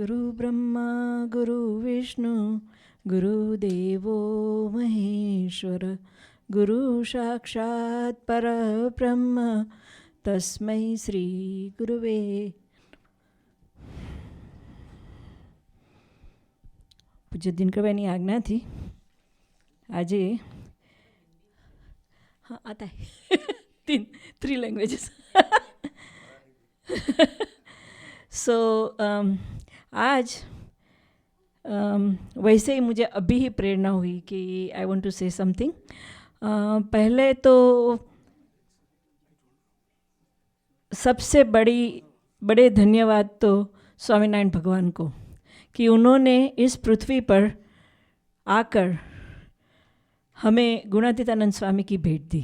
गुरु ब्रह्मा गुरु विष्णु गुरुदेवो महेश्वर गुरु साक्षात् परब्रह्म तस्मै श्री गुरुवे। પૂજ્ય દિનકરભાઈની આજ્ઞાથી આજે हाँ आता है 3 languages सो आज वैसे ही मुझे अभी ही प्रेरणा हुई कि I want to say something. पहले तो सबसे बड़े धन्यवाद तो स्वामीनारायण भगवान को कि उन्होंने इस पृथ्वी पर आकर हमें गुणातीतानंद स्वामी की भेंट दी।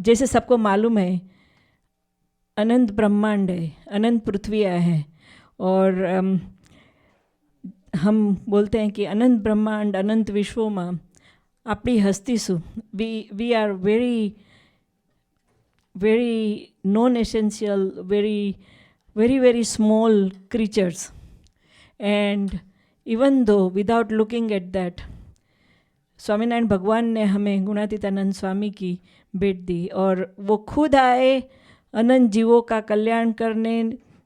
जैसे सबको मालूम है अनंत ब्रह्मांड है, अनंत पृथ्वियाँ हैं और हम बोलते हैं कि अनंत ब्रह्मांड अनंत विश्वों में अपनी हस्ती सु we are very non-essential, very small creatures, and even though without looking at that Swaminarayan भगवान ने हमें गुणातीतानंद स्वामी की भेंट दी और वो खुद आए अनंत जीवों का कल्याण करने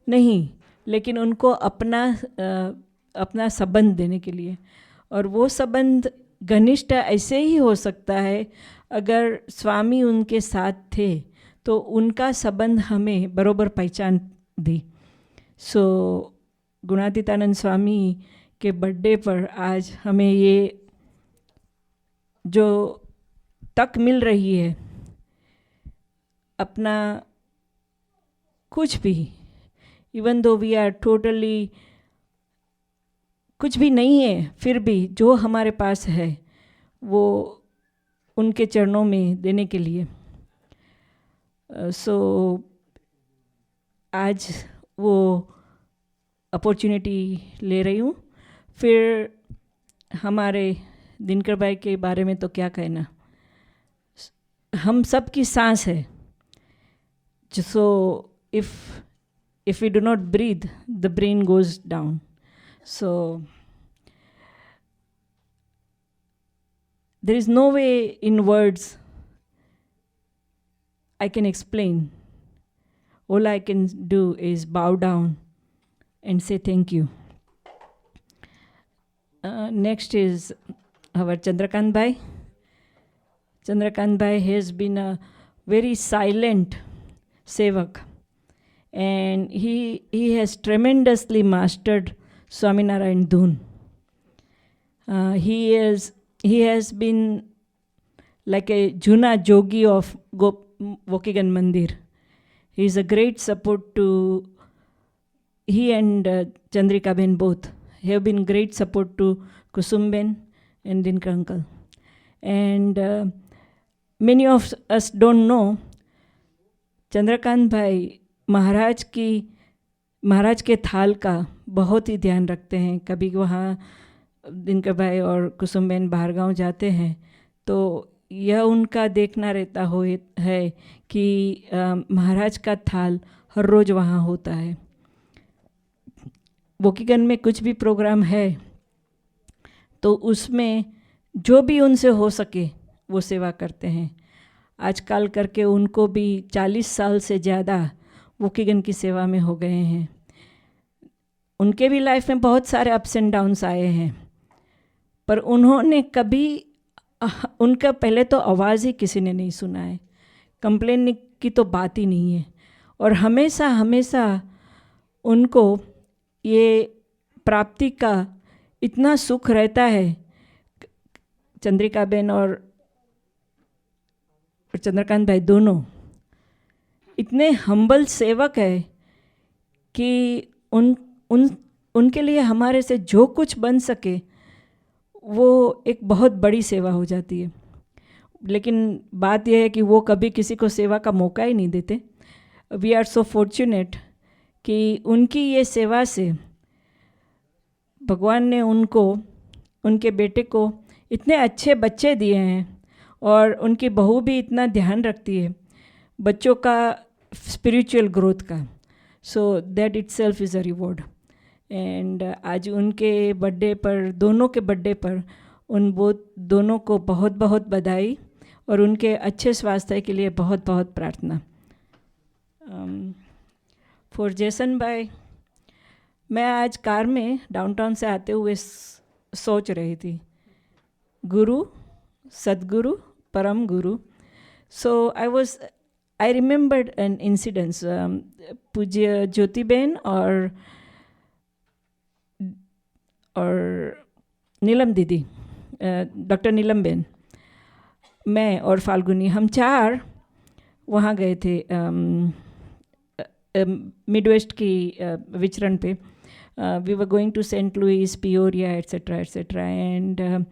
नहीं, लेकिन उनको अपना संबंध देने के लिए। और वो संबंध घनिष्ठ ऐसे ही हो सकता है अगर स्वामी उनके साथ थे, तो उनका संबंध हमें बरोबर पहचान दी। सो गुणातीतानंद स्वामी के बर्थडे पर आज हमें ये जो तक मिल रही है, अपना कुछ भी, even though we are totally कुछ भी नहीं है, फिर भी जो हमारे पास है वो उनके चरणों में देने के लिए। सो आज वो अपॉर्चुनिटी ले रही हूँ। फिर हमारे दिनकर भाई के बारे में तो क्या कहना, हम सब की सांस है। सो if we do not breathe, the brain goes down. So there is no way in words I can explain. All I can do is bow down and say thank you. Next is our Chandrakant Bhai. Chandrakant Bhai has been a very silent sevak, and he has tremendously mastered Swaminarayan Dhun. He has been like a Juna Jogi of Waukegan Mandir. He is a great support to, he and Chandrika Ben both have been great support to Kusum Ben and Dinkar uncle. And many of us don't know, Chandrakant भाई महाराज के थाल का बहुत ही ध्यान रखते हैं। कभी वहाँ दिनकर भाई और कुसुम बेन बाहर गाँव जाते हैं तो यह उनका देखना रहता है कि महाराज का थाल हर रोज़ वहाँ होता है। वोकीगन में कुछ भी प्रोग्राम है तो उसमें जो भी उनसे हो सके वो सेवा करते हैं। आजकल करके उनको भी 40 साल से ज़्यादा वोकीगन की सेवा में हो गए हैं। उनके भी लाइफ में बहुत सारे अप्स एंड डाउन्स आए हैं, पर उन्होंने कभी उनका पहले तो आवाज़ ही किसी ने नहीं सुना है, कंप्लेन की तो बात ही नहीं है। और हमेशा उनको ये प्राप्ति का इतना सुख रहता है। चंद्रिका बेन और चंद्रकांत भाई दोनों इतने हम्बल सेवक है कि उनके लिए हमारे से जो कुछ बन सके वो एक बहुत बड़ी सेवा हो जाती है। लेकिन बात यह है कि वो कभी किसी को सेवा का मौका ही नहीं देते। वी आर सो फॉर्चुनेट कि उनकी ये सेवा से भगवान ने उनके बेटे को इतने अच्छे बच्चे दिए हैं और उनकी बहू भी इतना ध्यान रखती है बच्चों का स्पिरिचुअल ग्रोथ का। So that it self is a reward. And आज उनके बर्थडे पर, दोनों के बर्थडे पर, उन दोनों को बहुत बहुत बधाई और उनके अच्छे स्वास्थ्य के लिए बहुत बहुत प्रार्थना. फॉर जेसन भाई, मैं आज कार में डाउनटाउन से आते हुए सोच रही थी, गुरु, सदगुरु, परम गुरु. सो आई रिमेंबर्ड एन इंसिडेंस. पूज्य ज्योतिबेन और नीलम दीदी, डॉक्टर नीलम बेन, मैं और फाल्गुनी, हम चार वहाँ गए थे मिडवेस्ट की विचरण पे. We were going to Saint Louis, Peoria, etcetera etcetera. And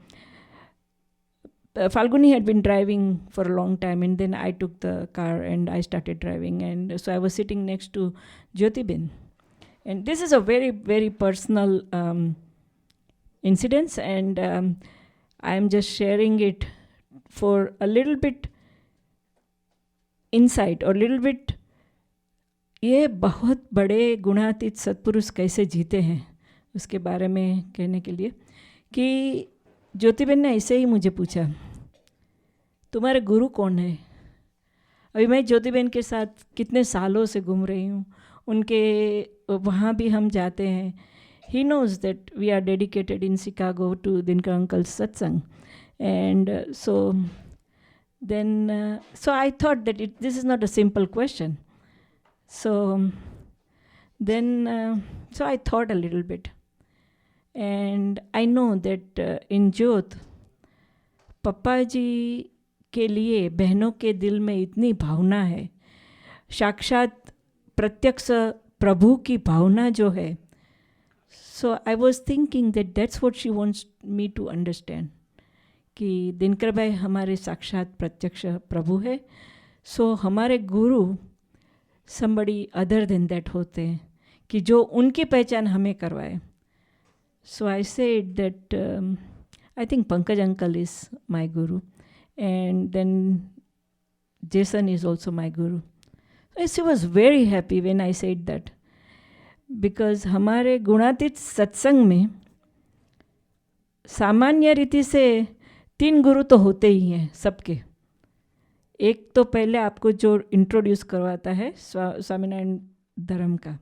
Falguni had been driving for a long time, and then I took the car and I started driving, and so I was sitting next to Jyotibin. And this is a very, very personal incident, and I am just sharing it for a little bit insight or little bit ये बहुत बड़े गुणातीत सत्पुरुष कैसे जीते हैं उसके बारे में कहने के लिए. कि ज्योतिबेन ने ऐसे ही मुझे पूछा, तुम्हारे गुरु कौन है? अभी मैं ज्योतिबेन के साथ कितने सालों से घूम रही हूँ, उनके वहाँ भी हम जाते हैं. He knows that we are dedicated in Chicago to Dinkar uncle satsang. And so I thought that this is not a simple question. So I thought a little bit. And I know that in Jyot, पप्पा जी के लिए बहनों के दिल में इतनी भावना है, साक्षात प्रत्यक्ष प्रभु की भावना जो है. So I was thinking that that's what she wants me to understand. कि दिनकर भाई हमारे साक्षात प्रत्यक्ष प्रभु है. सो हमारे गुरु somebody other than that होते हैं कि जो उनकी पहचान हमें करवाए. So I said that I think Pankaj uncle is my guru, and then Jason is also my guru. So she was very happy when I said that, because हमारे गुणातीत सत्संग में सामान्य रीति से 3 गुरु तो होते ही हैं सबके. एक तो पहले आपको जो इंट्रोड्यूस करवाता है स्वामीनारायण धर्म का.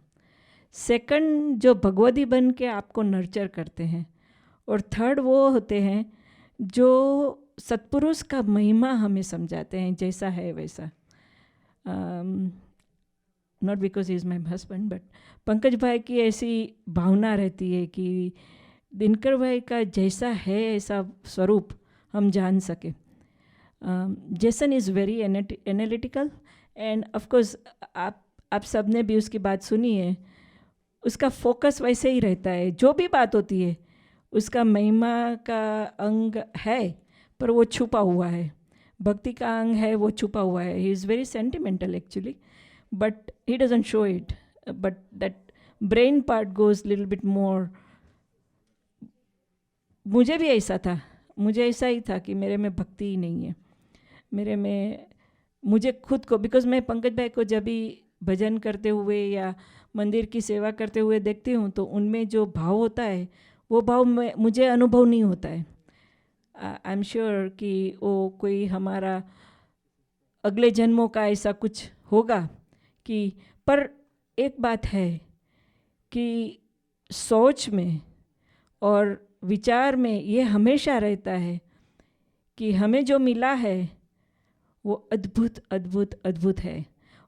सेकंड जो भगवती बन के आपको नर्चर करते हैं. और थर्ड वो होते हैं जो सत्पुरुष का महिमा हमें समझाते हैं, जैसा है वैसा. Not because he is my husband, but Pankaj भाई की ऐसी भावना रहती है कि दिनकर भाई का जैसा है ऐसा स्वरूप हम जान सके. Jason is very analytical, and of course आप सब ने भी उसकी बात सुनी है. उसका फोकस वैसे ही रहता है, जो भी बात होती है उसका महिमा का अंग है पर वो छुपा हुआ है, भक्ति का अंग है वो छुपा हुआ है. He is very sentimental actually, but he doesn't show it, but that brain part goes little bit more. मुझे भी ऐसा था, मुझे ऐसा ही था कि मेरे में भक्ति ही नहीं है. मेरे में मुझे खुद को, बिकॉज मैं पंकज भाई को जब भी भजन करते हुए या मंदिर की सेवा करते हुए देखती हूँ तो उनमें जो भाव होता है वो भाव मुझे अनुभव नहीं होता है. आई एम श्योर कि वो कोई हमारा अगले जन्मों का ऐसा कुछ होगा कि, पर एक बात है कि सोच में और विचार में ये हमेशा रहता है कि हमें जो मिला है वो अद्भुत अद्भुत अद्भुत है.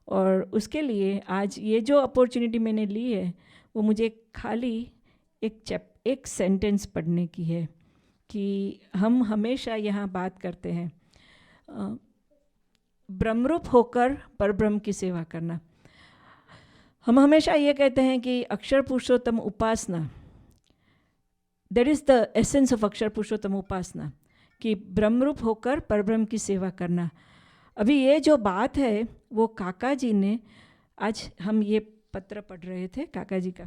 और उसके लिए आज ये जो अपॉर्चुनिटी मैंने ली है वो मुझे खाली एक सेंटेंस पढ़ने की है कि हम हमेशा यहाँ बात करते हैं ब्रह्मरूप होकर परब्रह्म की सेवा करना. हम हमेशा ये कहते हैं कि Akshar Purushottam Upasana, that is the essence of Akshar Purushottam उपासना, कि ब्रह्मरूप होकर परब्रह्म की सेवा करना. अभी ये जो बात है वो काका जी ने, आज हम ये पत्र पढ़ रहे थे काका जी का.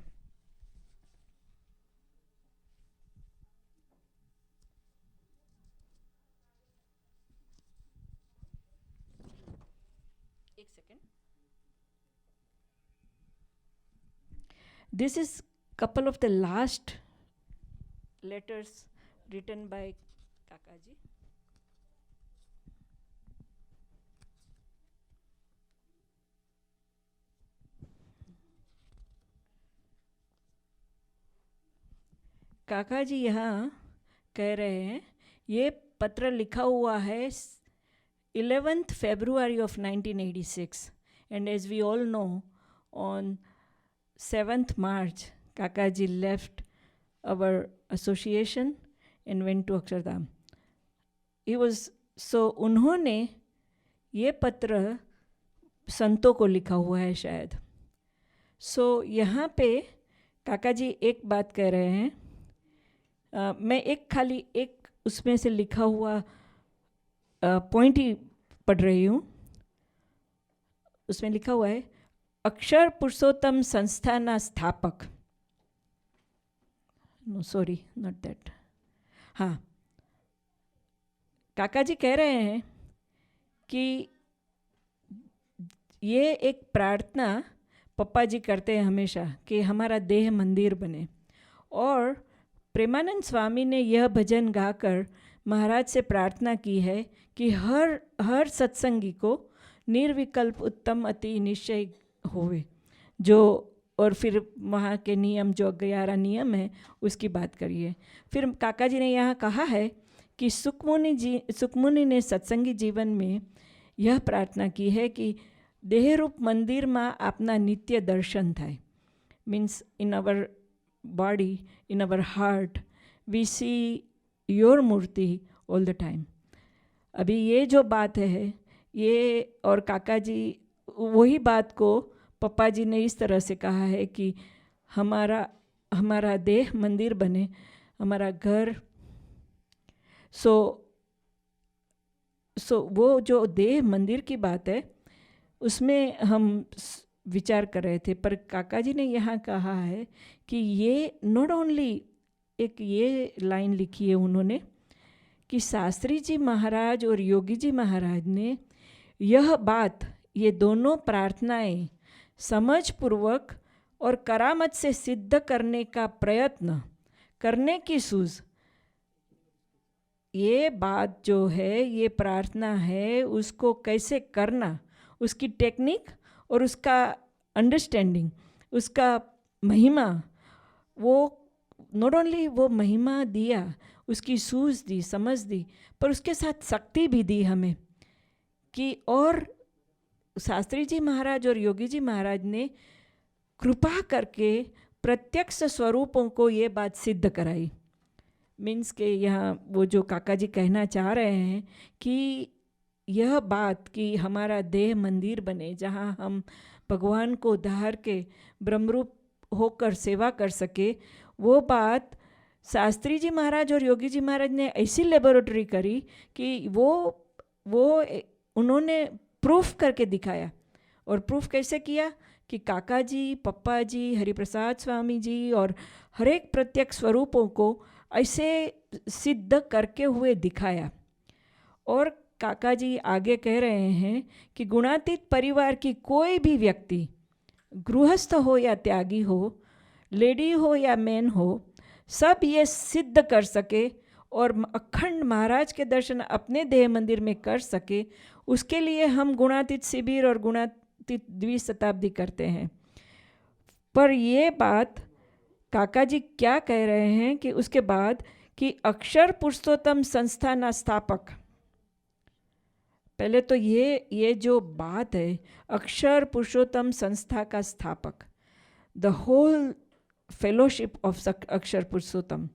एक second. This is couple of the last letters written by Kakaji. काका जी यहाँ कह रहे हैं, ये पत्र लिखा हुआ है 11th February of 1986, and as we all know, on 7th March, Kaka ji left our association and went to Akshardham. उन्होंने ये पत्र संतों को लिखा हुआ है शायद. यहाँ पे काका जी एक बात कह रहे हैं, मैं एक उसमें से लिखा हुआ पॉइंट ही पढ़ रही हूँ. उसमें लिखा हुआ है, अक्षर पुरुषोत्तम संस्थाना स्थापक. No sorry, not that. हाँ, काका जी कह रहे हैं कि ये एक प्रार्थना पप्पा जी करते हैं हमेशा कि हमारा देह मंदिर बने. और प्रेमानंद स्वामी ने यह भजन गाकर महाराज से प्रार्थना की है कि हर सत्संगी को निर्विकल्प उत्तम अति निश्चय होवे. और फिर वहाँ के नियम जो 11 नियम है उसकी बात करिए. फिर काका जी ने यहाँ कहा है कि सुखमुनि ने सत्संगी जीवन में यह प्रार्थना की है कि देह रूप मंदिर में आपना नित्य दर्शन थाय. Means in our body, in our heart, we see your murti all the time. अभी ये जो बात है, ये और काका जी वही बात को पप्पा जी ने इस तरह से कहा है कि हमारा देह मंदिर बने, हमारा घर. सो वो जो देह मंदिर की बात है उसमें हम विचार कर रहे थे. पर काका जी ने यहाँ कहा है कि ये नॉट ओनली एक ये लाइन लिखी है उन्होंने कि शास्त्री जी महाराज और योगी जी महाराज ने यह बात, ये दोनों प्रार्थनाएं समझपूर्वक और करामत से सिद्ध करने का प्रयत्न करने की सूझ, ये बात जो है, ये प्रार्थना है, उसको कैसे करना, उसकी टेक्निक और उसका अंडरस्टैंडिंग, उसका महिमा, वो नॉट ओनली वो महिमा दिया, उसकी सूझ दी, समझ दी, पर उसके साथ शक्ति भी दी हमें कि. और शास्त्री जी महाराज और योगी जी महाराज ने कृपा करके प्रत्यक्ष स्वरूपों को ये बात सिद्ध कराई. मीन्स के यहाँ वो जो काका जी कहना चाह रहे हैं कि यह बात कि हमारा देह मंदिर बने जहाँ हम भगवान को धार के ब्रह्मरूप होकर सेवा कर सके, वो बात शास्त्री जी महाराज और योगी जी महाराज ने ऐसी लेबोरेटरी करी कि वो उन्होंने प्रूफ करके दिखाया. और प्रूफ कैसे किया कि काका जी, पप्पा जी, हरिप्रसाद स्वामी जी और हर एक प्रत्यक्ष स्वरूपों को ऐसे सिद्ध करके हुए दिखाया. और काका जी आगे कह रहे हैं कि गुणातीत परिवार की कोई भी व्यक्ति, गृहस्थ हो या त्यागी हो, लेडी हो या मैन हो, सब ये सिद्ध कर सके और अखंड महाराज के दर्शन अपने देह मंदिर में कर सके, उसके लिए हम गुणातीत शिविर और गुणातीत द्विशताब्दी करते हैं. पर ये बात काका जी क्या कह रहे हैं कि उसके बाद कि अक्षर पुरुषोत्तम संस्थाना स्थापक. पहले तो ये जो बात है, अक्षर पुरुषोत्तम संस्था का स्थापक, the whole fellowship of Akshar पुरुषोत्तम,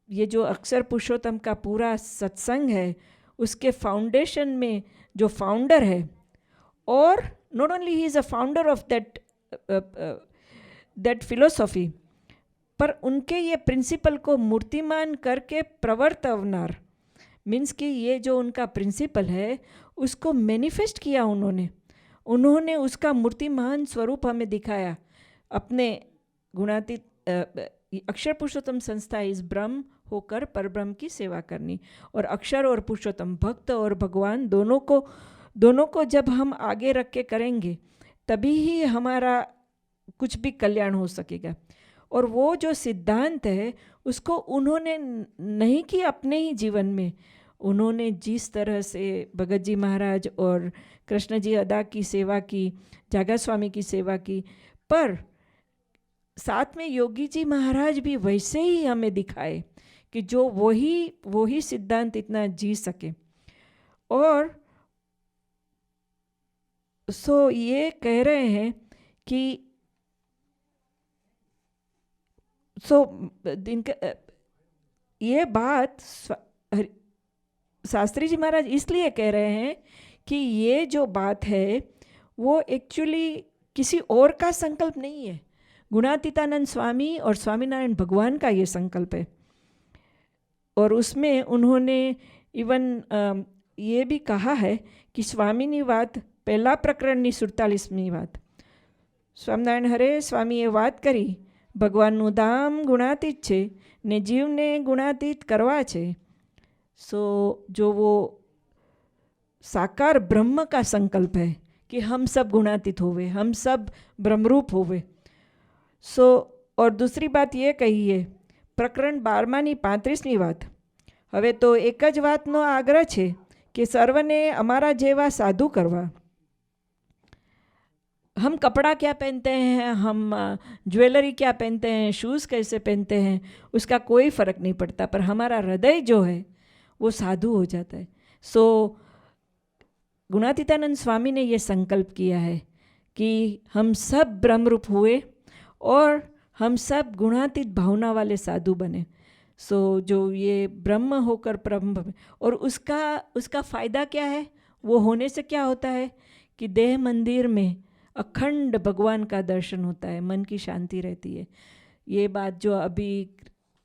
ये जो अक्षर पुरुषोत्तम का पूरा सत्संग है, उसके फाउंडेशन में जो फाउंडर है, और not only he is a founder of that philosophy, पर उनके ये प्रिंसिपल को मूर्तिमान करके प्रवर्तवनार. मीन्स कि ये जो उनका प्रिंसिपल है उसको मैनिफेस्ट किया उन्होंने उसका मूर्तिमान स्वरूप हमें दिखाया अपने गुणातीत. अक्षर पुरुषोत्तम संस्था इस ब्रह्म होकर परब्रह्म की सेवा करनी, और अक्षर और पुरुषोत्तम, भक्त और भगवान दोनों को जब हम आगे रख के करेंगे तभी ही हमारा कुछ भी कल्याण हो सकेगा। और वो जो सिद्धांत है उसको उन्होंने नहीं किया अपने ही जीवन में, उन्होंने जिस तरह से भगत जी महाराज और कृष्ण जी अदा की सेवा की, जागा स्वामी की सेवा की, पर साथ में योगी जी महाराज भी वैसे ही हमें दिखाए कि जो वही सिद्धांत इतना जी सके। और सो ये कह रहे हैं कि इनका ये बात शास्त्री जी महाराज इसलिए कह रहे हैं कि ये जो बात है वो एक्चुअली किसी और का संकल्प नहीं है, गुणातीतानंद स्वामी और स्वामीनारायण भगवान का ये संकल्प है। और उसमें उन्होंने इवन ये भी कहा है कि स्वामीनी વાત પહેલા પ્રકરણની 47મી વાત, સ્વામિનારાયણ હરે સ્વામીએ વાત કરી ભગવાનનું ધામ ગુણાતીત છે ને જીવને ગુણાતીત કરવા છે। सो जो वो साकार ब्रह्म का संकल्प है कि हम सब गुणातीत होवे, हम सब ब्रह्मरूप होवे। सो और दूसरी बात ये कही है प्रकरण 12માની 35મી વાત, હવે તો એક જ વાતનો આગ્રહ છે कि सर्वने हमारा जेवा साधु करवा। हम कपड़ा क्या पहनते हैं, हम ज्वेलरी क्या पहनते हैं, शूज़ कैसे पहनते हैं, उसका कोई फ़र्क नहीं पड़ता, पर हमारा हृदय जो है वो साधु हो जाता है। सो गुणातीतानंद स्वामी ने ये संकल्प किया है कि हम सब ब्रह्मरूप हुए और हम सब गुणातीत भावना वाले साधु बने। सो जो ये ब्रह्म होकर ब्रह्म, और उसका फ़ायदा क्या है, वो होने से क्या होता है कि देह मंदिर में अखंड भगवान का दर्शन होता है, मन की शांति रहती है। ये बात जो अभी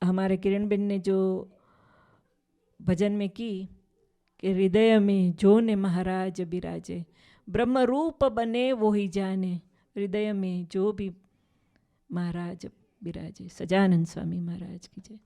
हमारे किरण बेन ने जो भजन में की कि हृदय में जो ने महाराज बिराजे, ब्रह्म रूप बने वो ही जाने, हृदय में जो भी महाराज बिराजे। सजानंद स्वामी महाराज की जय।